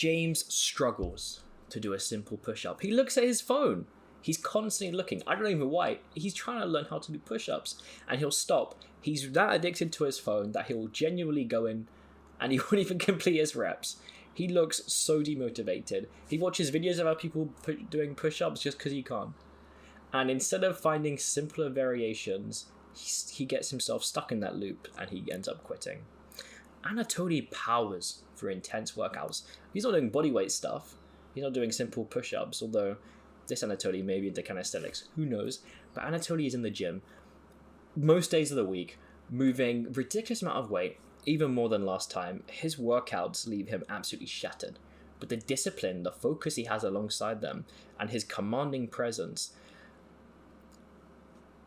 James struggles to do a simple push-up. He looks at his phone. He's constantly looking. I don't even know why. He's trying to learn how to do push-ups, and he'll stop. He's that addicted to his phone that he'll genuinely go in and he won't even complete his reps. He looks so demotivated. He watches videos about people doing push-ups just because he can't. And instead of finding simpler variations, he gets himself stuck in that loop and he ends up quitting. Anatoly powers for intense workouts. He's not doing bodyweight stuff. He's not doing simple push-ups, although this Anatoly may be into calisthenics. Who knows? But Anatoly is in the gym most days of the week, moving ridiculous amount of weight, even more than last time. His workouts leave him absolutely shattered. But the discipline, the focus he has alongside them, and his commanding presence,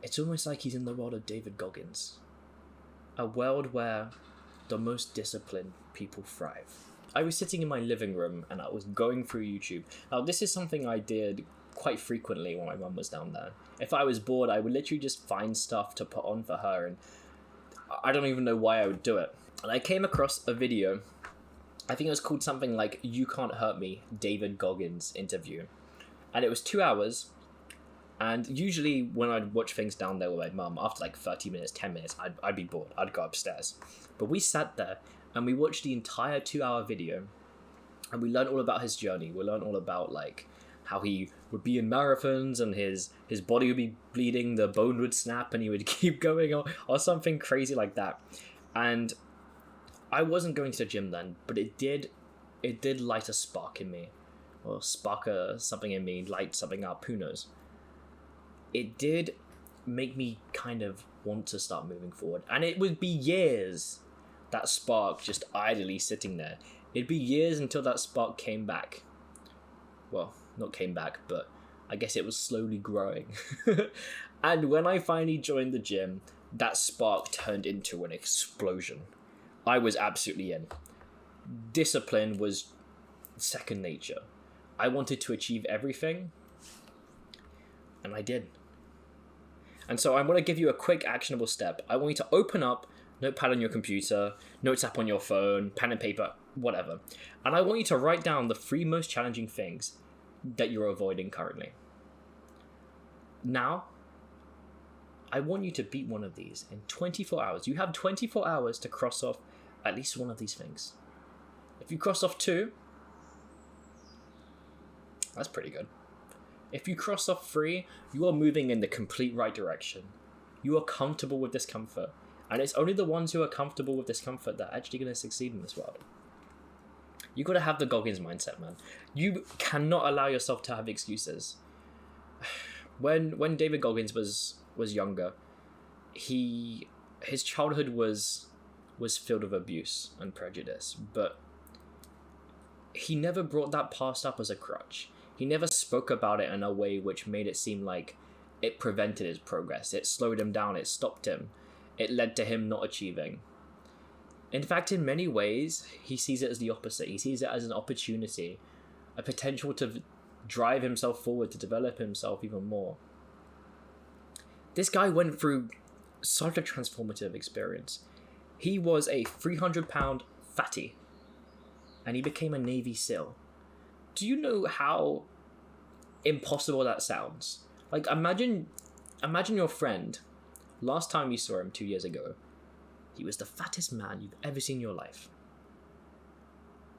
it's almost like he's in the world of David Goggins. A world where the most disciplined people thrive. I was sitting in my living room and I was going through YouTube. Now, this is something I did quite frequently when my mum was down there. If I was bored, I would literally just find stuff to put on for her, and I don't even know why I would do it. And I came across a video, I think it was called something like "You Can't Hurt Me," David Goggins interview. And it was 2 hours, and usually when I'd watch things down there with my mum, after like 30 minutes, 10 minutes, I'd be bored. I'd go upstairs. But we sat there and we watched the entire 2-hour video, and we learned all about his journey. We learned all about like how he would be in marathons and his body would be bleeding, the bone would snap and he would keep going, or something crazy like that. And I wasn't going to the gym then, but it did light a spark in me, or spark something in me, light something up, who knows. It did make me kind of want to start moving forward, and it would be years, that spark just idly sitting there. It'd be years until that spark came back. Well, not came back, but I guess it was slowly growing. And when I finally joined the gym, that spark turned into an explosion. I was absolutely in. Discipline was second nature. I wanted to achieve everything, and I did. And so I want to give you a quick actionable step. I want you to open up Notepad on your computer, Notes app on your phone, pen and paper, whatever. And I want you to write down the 3 most challenging things that you're avoiding currently. Now, I want you to beat one of these in 24 hours. You have 24 hours to cross off at least one of these things. If you cross off 2, that's pretty good. If you cross off 3, you are moving in the complete right direction. You are comfortable with discomfort. And it's only the ones who are comfortable with discomfort that are actually going to succeed in this world. You got to have the Goggins mindset, man. You cannot allow yourself to have excuses. When David Goggins was younger, his childhood was filled with abuse and prejudice, but he never brought that past up as a crutch. He never spoke about it in a way which made it seem like it prevented his progress. It slowed him down. It stopped him. It led to him not achieving. In fact, in many ways, he sees it as the opposite. He sees it as an opportunity, a potential to drive himself forward, to develop himself even more. This guy went through such a transformative experience. He was a 300-pound fatty, and he became a Navy SEAL. Do you know how impossible that sounds? Like, imagine your friend. Last time you saw him 2 years ago, he was the fattest man you've ever seen in your life.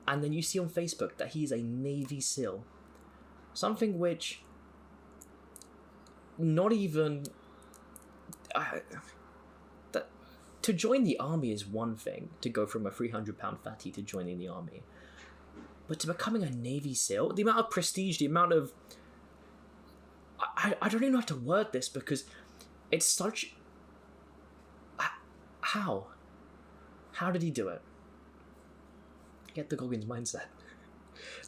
And then you see on Facebook that he's a Navy SEAL. Something which not even... to join the army is one thing, to go from a 300-pound fatty to joining the army. But to becoming a Navy SEAL, the amount of prestige, the amount of... I don't even know how to word this, because it's such... How? How did he do it? Get the Goggins mindset.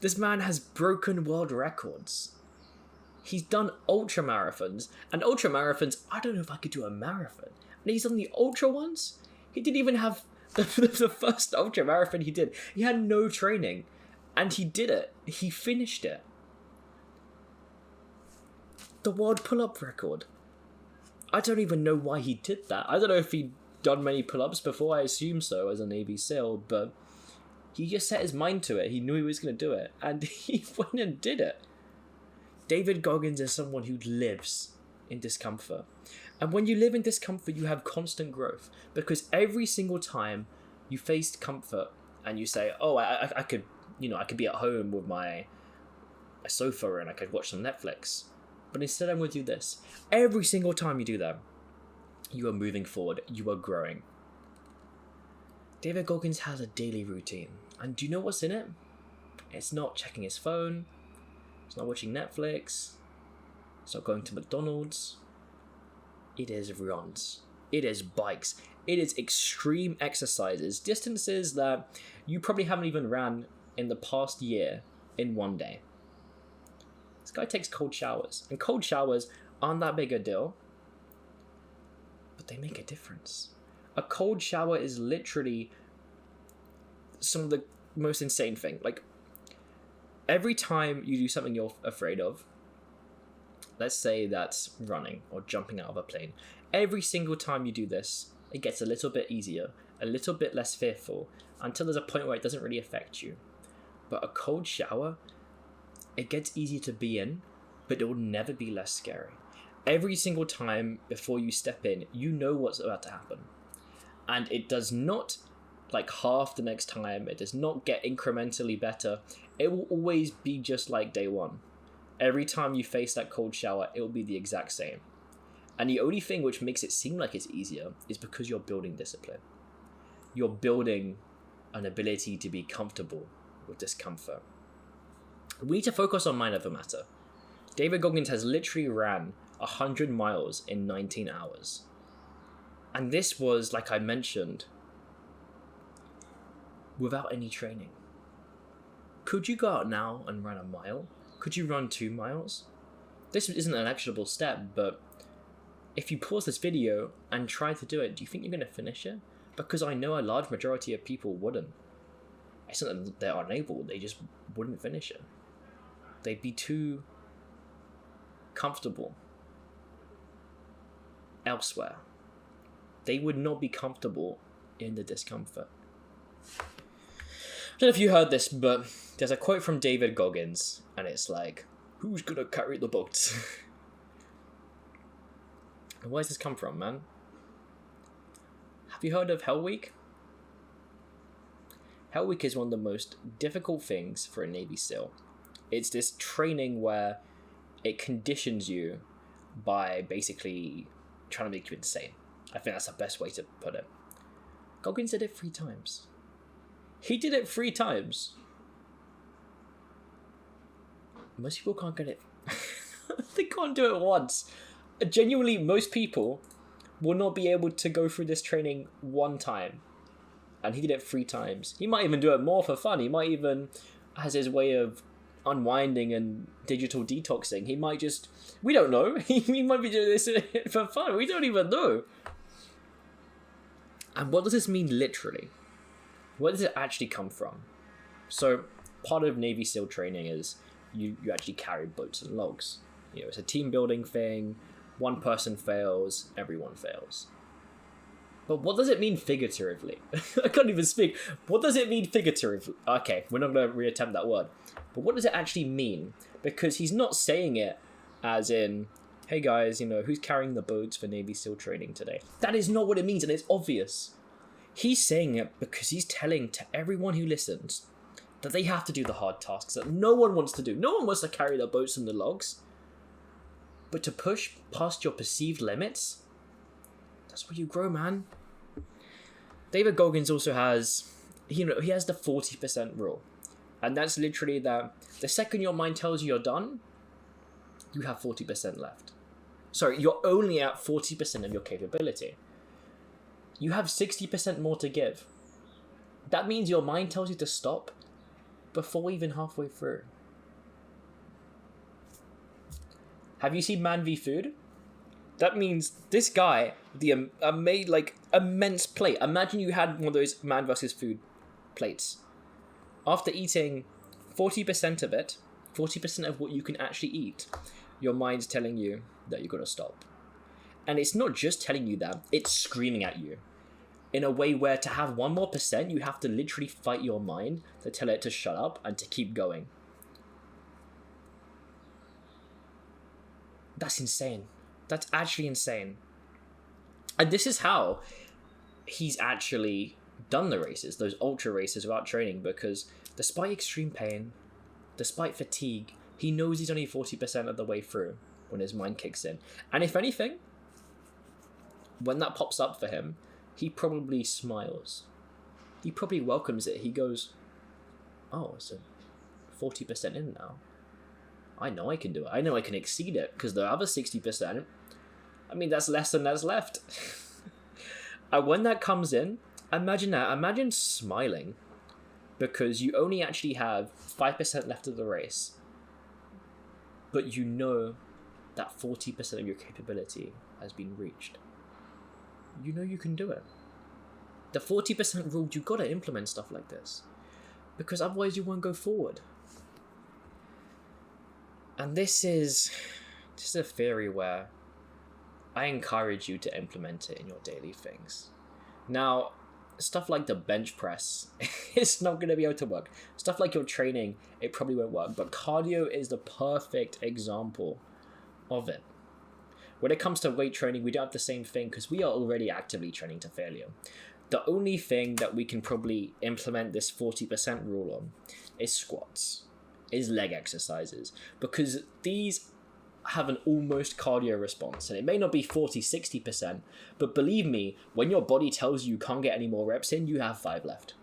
This man has broken world records. He's done ultramarathons. And ultramarathons, I don't know if I could do a marathon. And he's done the ultra ones? He didn't even have the first ultramarathon he did. He had no training. And he did it. He finished it. The world pull-up record. I don't even know why he did that. I don't know if he'd done many pull-ups before. I assume so as a Navy SEAL, but He just set his mind to it. He knew he was going to do it. And he went and did it. David Goggins is someone who lives in discomfort. And when you live in discomfort, you have constant growth. Because every single time you face comfort and you say, oh, I could be at home with my sofa and I could watch some Netflix. But instead I'm going to do this. Every single time you do that, you are moving forward. You are growing. David Goggins has a daily routine. And do you know what's in it? It's not checking his phone. It's not watching Netflix. It's not going to McDonald's. It is runs. It is bikes. It is extreme exercises. Distances that you probably haven't even ran in the past year in one day. This guy takes cold showers. And cold showers aren't that big a deal. But they make a difference. A cold shower is literally some of the most insane thing. Like, every time you do something you're afraid of, let's say that's running or jumping out of a plane, every single time you do this, it gets a little bit easier, a little bit less fearful, until there's a point where it doesn't really affect you. But a cold shower, it gets easier to be in, but it will never be less scary. Every single time before you step in, you know what's about to happen. And it does not like half the next time. It does not get incrementally better. It will always be just like day one. Every time you face that cold shower, it will be the exact same. And the only thing which makes it seem like it's easier is because you're building discipline. You're building an ability to be comfortable with discomfort. We need to focus on mind over matter. David Goggins has literally ran 100 miles in 19 hours. And this was, like I mentioned, without any training. Could you go out now and run a mile? Could you run 2 miles? This isn't an actionable step, but if you pause this video and try to do it, do you think you're going to finish it? Because I know a large majority of people wouldn't. It's not that they're unable, they just wouldn't finish it. They'd be too comfortable elsewhere. They would not be comfortable in the discomfort. I don't know if you heard this, but there's a quote from David Goggins, and it's like, who's gonna carry the boats? And where's this come from, man? Have you heard of Hell Week? Hell Week is one of the most difficult things for a Navy SEAL. It's this training where it conditions you by basically trying to make you insane. I think that's the best way to put it. Goggins did it 3 times. He did it 3 times. Most people can't get it. They can't do it once. Genuinely, most people will not be able to go through this training 1 time. And he did it 3 times. He might even do it more for fun. He might even, as his way of unwinding and digital detoxing, he might just, we don't know. He might be doing this for fun. We don't even know. And what does this mean literally? Where does it actually come from? So part of Navy SEAL training is you actually carry boats and logs. You know, it's a team building thing. One person fails, everyone fails. But what does it mean figuratively? I can't even speak. What does it mean figuratively? Okay, we're not going to reattempt that word. But what does it actually mean? Because he's not saying it as in, hey guys, you know, who's carrying the boats for Navy SEAL training today? That is not what it means, and it's obvious. He's saying it because he's telling to everyone who listens that they have to do the hard tasks that no one wants to do. No one wants to carry the boats and the logs. But to push past your perceived limits, that's where you grow, man. David Goggins also has, he has the 40% rule. And that's literally that the second your mind tells you you're done, you have 40% left. Sorry, you're only at 40% of your capability. You have 60% more to give. That means your mind tells you to stop before even halfway through. Have you seen Man v Food? That means this guy, made like immense plate. Imagine you had one of those Man vs Food plates. After eating 40% of it, 40% of what you can actually eat, your mind's telling you that you've got to stop. And it's not just telling you that, it's screaming at you. in a way where to have 1% more, you have to literally fight your mind to tell it to shut up and to keep going. That's insane. That's actually insane. And this is how he's actually done the races, those ultra races without training, because despite extreme pain, despite fatigue, he knows he's only 40% of the way through when his mind kicks in. And if anything, when that pops up for him, he probably smiles. He probably welcomes it. He goes, oh, so 40% in now. I know I can do it. I know I can exceed it, because the other 60%, I mean, that's less than that's left. And when that comes in, imagine that. Imagine smiling because you only actually have 5% left of the race, but you know that 40% of your capability has been reached. You know you can do it. The 40% rule, you gotta implement stuff like this, because otherwise you won't go forward. And this is a theory where I encourage you to implement it in your daily things. Now, stuff like the bench press, it's not going to be able to work. Stuff like your training, it probably won't work. But cardio is the perfect example of it. When it comes to weight training, we don't have the same thing because we are already actively training to failure. The only thing that we can probably implement this 40% rule on is squats, is leg exercises, because these have an almost cardio response, and it may not be 40-60%, but believe me, when your body tells you can't get any more reps in, you have 5 left.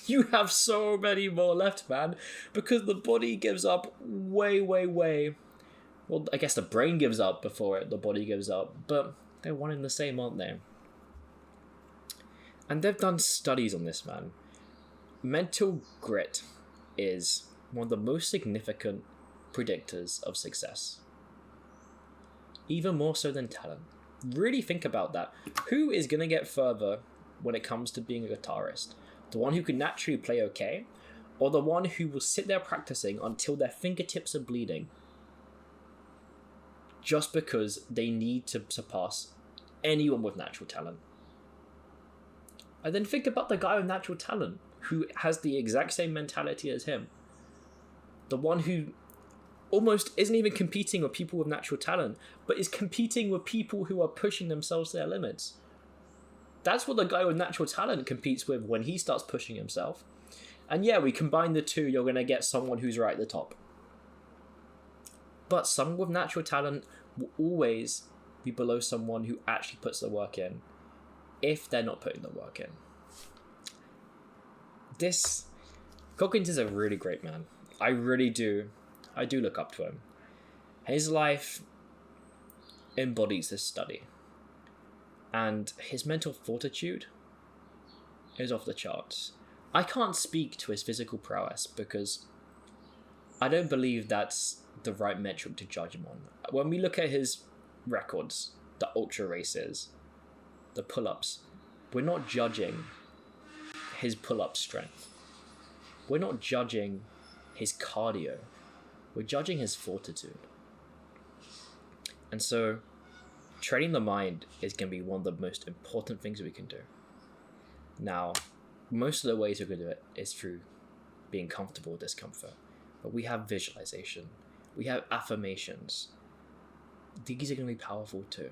You have so many more left, man, because the body gives up way, well, I guess the brain gives up before the body gives up, but they're one and the same, aren't they? And they've done studies on this, man. Mental grit is one of the most significant predictors of success. Even more so than talent. Really think about that. Who is going to get further when it comes to being a guitarist? The one who can naturally play okay, or the one who will sit there practicing until their fingertips are bleeding just because they need to surpass anyone with natural talent? And then think about the guy with natural talent who has the exact same mentality as him. The one who almost isn't even competing with people with natural talent, but is competing with people who are pushing themselves to their limits. That's what the guy with natural talent competes with when he starts pushing himself. And yeah, we combine the two, you're going to get someone who's right at the top. But someone with natural talent will always be below someone who actually puts the work in, if they're not putting the work in. Goggins is a really great man. I do look up to him. His life embodies this study. And his mental fortitude is off the charts. I can't speak to his physical prowess because I don't believe that's the right metric to judge him on. When we look at his records, the ultra races, the pull-ups, we're not judging his pull-up strength. We're not judging his cardio. We're judging his fortitude. And so, training the mind is going to be one of the most important things we can do. Now, most of the ways we can do it is through being comfortable with discomfort. But we have visualization. We have affirmations. These are going to be powerful too.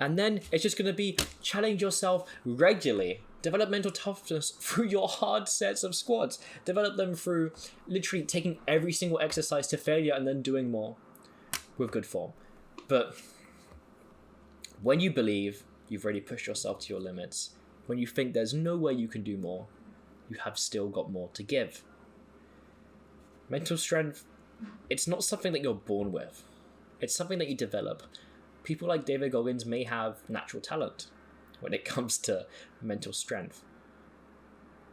And then it's just going to be challenge yourself regularly. Develop mental toughness through your hard sets of squats. Develop them through literally taking every single exercise to failure and then doing more with good form. But when you believe you've already pushed yourself to your limits, when you think there's no way you can do more, you have still got more to give. Mental strength, it's not something that you're born with. It's something that you develop. People like David Goggins may have natural talent when it comes to mental strength.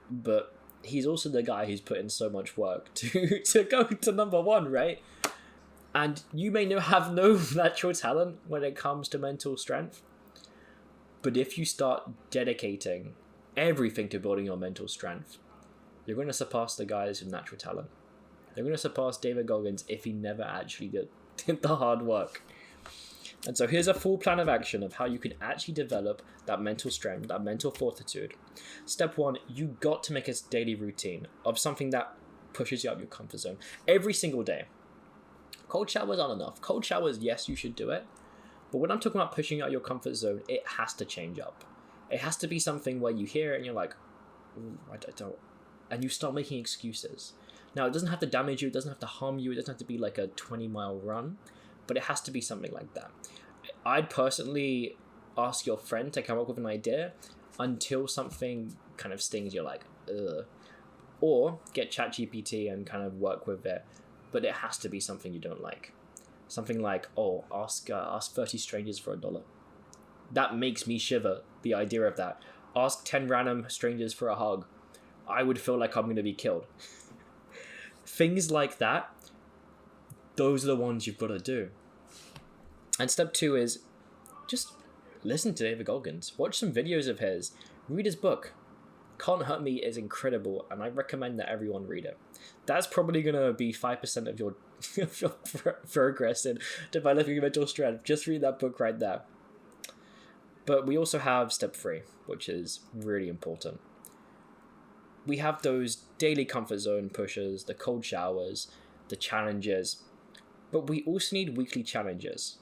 But he's also the guy who's put in so much work to go to number one, right? And you may have no natural talent when it comes to mental strength. But if you start dedicating everything to building your mental strength, you're going to surpass the guys with natural talent. You're going to surpass David Goggins if he never actually did the hard work. And so here's a full plan of action of how you can actually develop that mental strength, that mental fortitude. Step 1, you got to make a daily routine of something that pushes you out of your comfort zone every single day. Cold showers aren't enough. Cold showers, yes, you should do it. But when I'm talking about pushing out your comfort zone, it has to change up. It has to be something where you hear it and you're like, I don't. And you start making excuses. Now, it doesn't have to damage you. It doesn't have to harm you. It doesn't have to be like a 20-mile run. But it has to be something like that. I'd personally ask your friend to come up with an idea until something kind of stings. You're like, ugh. Or get ChatGPT and kind of work with it. But it has to be something you don't like. Something like, ask 30 strangers for $1. That makes me shiver, the idea of that. Ask 10 random strangers for a hug. I would feel like I'm going to be killed. Things like that, those are the ones you've got to do. And step 2 is just listen to David Goggins. Watch some videos of his. Read his book. Can't Hurt Me is incredible, and I recommend that everyone read it. That's probably going to be 5% of your progress in developing mental strength. Just read that book right there. But we also have step 3, which is really important. We have those daily comfort zone pushes, the cold showers, the challenges, but we also need weekly challenges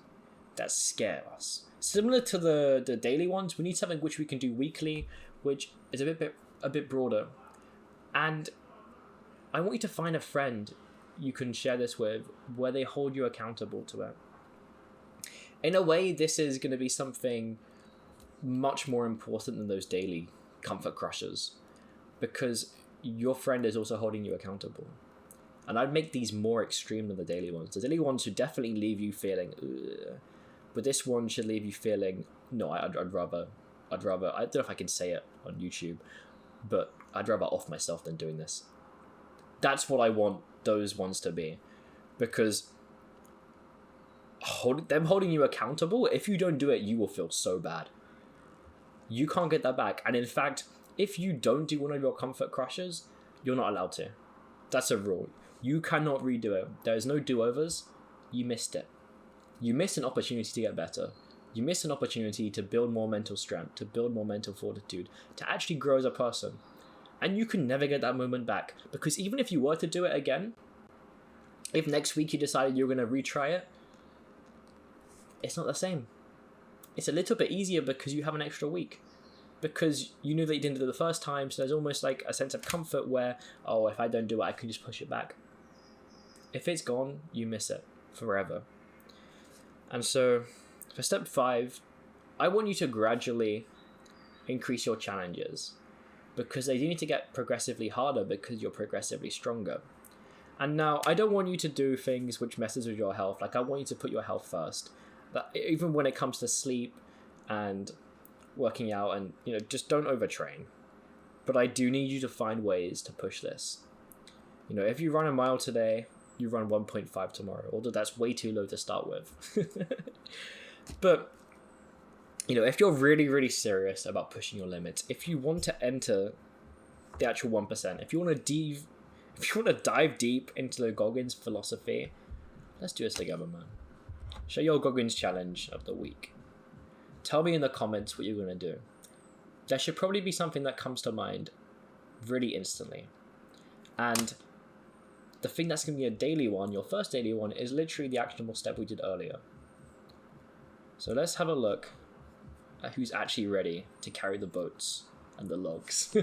that scare us. Similar to the daily ones, we need something which we can do weekly, which is a bit broader. And I want you to find a friend you can share this with where they hold you accountable to it. In a way, this is going to be something much more important than those daily comfort crushes, because your friend is also holding you accountable. And I'd make these more extreme than the daily ones. The daily ones should definitely leave you feeling, ugh. But this one should leave you feeling, no, I'd rather, I don't know if I can say it on YouTube, but I'd rather off myself than doing this. That's what I want those ones to be. Because them holding you accountable, if you don't do it, you will feel so bad. You can't get that back. And in fact, if you don't do one of your comfort crushes, you're not allowed to. That's a rule. You cannot redo it. There's no do-overs. You missed it. You missed an opportunity to get better. You missed an opportunity to build more mental strength, to build more mental fortitude, to actually grow as a person. And you can never get that moment back. Because even if you were to do it again, if next week you decided you're going to retry it, it's not the same. It's a little bit easier because you have an extra week. Because you knew that you didn't do it the first time, so there's almost like a sense of comfort where, if I don't do it, I can just push it back. If it's gone, you miss it forever. And so, for step 5, I want you to gradually increase your challenges, because they do need to get progressively harder because you're progressively stronger. And now, I don't want you to do things which messes with your health. Like, I want you to put your health first. But even when it comes to sleep and working out, and just don't overtrain. But I do need you to find ways to push this. If you run a mile today, you run 1.5 tomorrow, although that's way too low to start with. But if you're really, really serious about pushing your limits, if you want to enter the actual 1%, if you want to dive deep into the Goggins philosophy, let's do this together, man. Share your Goggins challenge of the week. Tell me in the comments what you're going to do. There should probably be something that comes to mind really instantly. And the thing that's going to be a daily one, your first daily one, is literally the actionable step we did earlier. So let's have a look at who's actually ready to carry the boats and the logs.